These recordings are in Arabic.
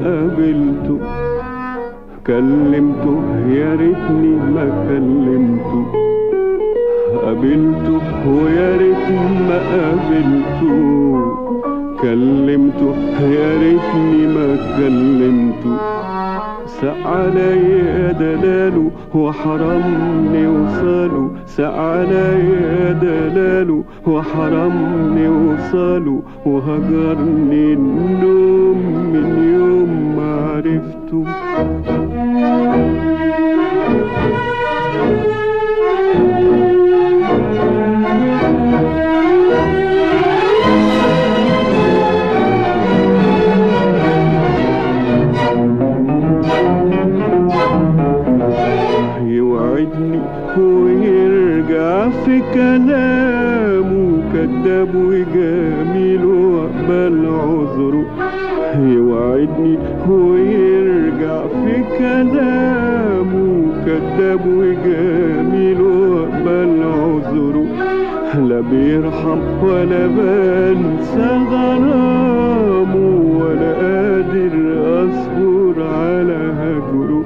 قابلته كلمته يا ريتني ما كلمته، قابلته ويا ريتني ما قابلته، كلمته يا ريتني ما كلمته، ساق عليا دلاله وحرمني وصاله، ساق عليا دلاله وحرمني وصاله، وهجرني النوم من يوم ما عرفته. يوعدني ويرجع في كلامه كداب وجميل واقبل عذره، يوعدني ويرجع في كلامه كداب وجميل واقبل عذره، لا بيرحم ولا بنسى غرامه، ولا قادر اصبر على هجره،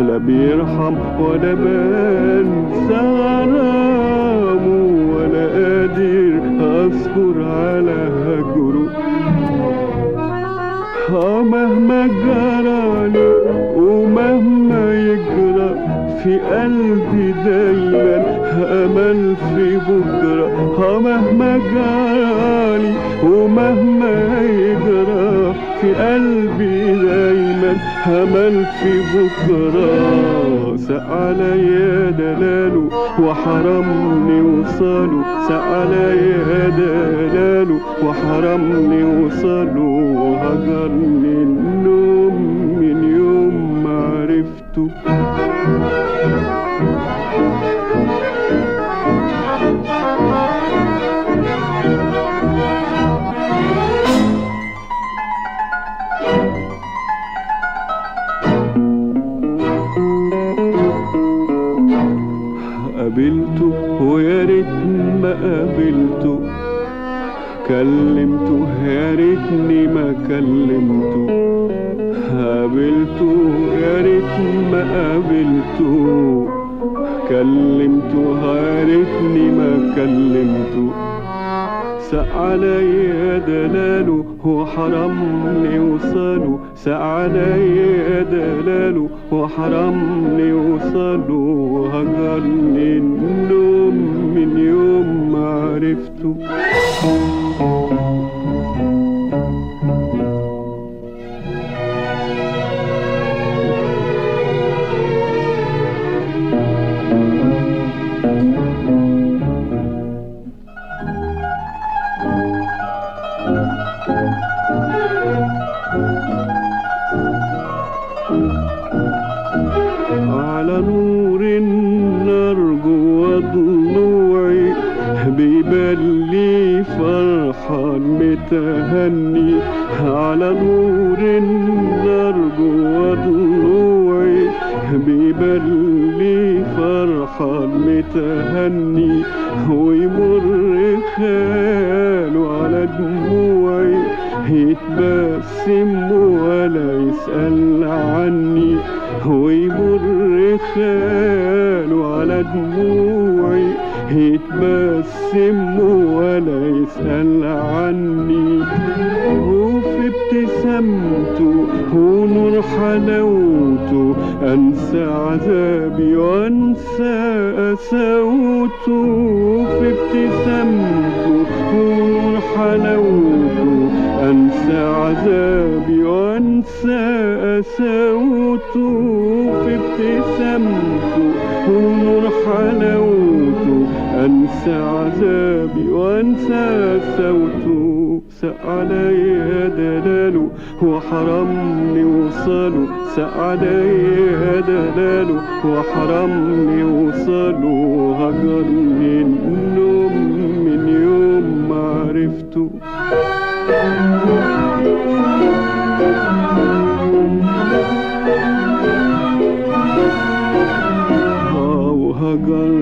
لا بيرحم ولا بنسى غرامه، ولا قادر اصبر على هجره. مهما جرالي ومهما يجرى في قلبي دايما امل في بكره، مهما جرالي ومهما يجرى في قلبي دايما امل في بكره، ساق عليا دلاله وحرمني وصاله، ساق عليا دلاله وحرمني وصاله، وهجرني النوم من يوم ما عرفته. قابلته ويا ريت ما قابلته، كلمته يا ريتني ما كلمته، قابلته يا ريت ما قابلته، كلمته يا ريتني ما كلمته، ساق عليا دلاله وحرمني وصاله، ساق عليا دلاله وحرمني وصاله، وهجرني النوم من يوم ما عرفته. على نور النار جوا ضلوعي بيبان لي فرحان متهني، على نور النار جوا ضلوعي بيبان لي فرحان متهني، ويمر خاله على دموعي يتبسم ولا يسأل عني، ويمر خاله على دموعي يتبسم ولا يسأل عني، وفي ابتسامته ونور حلاوته انسى عذابي وانسى قساوته، في ابتسامته ونور حلاوته انسى عذابي وانسى قساوته، في ابتسامته ونور حلاوته، أنسى عذابي وأنسى صوته. ساق عليا دلاله وحرمني وصاله، ساق عليا دلاله وحرمني وصاله. هجرني النوم من يوم ما عرفته. وهجرني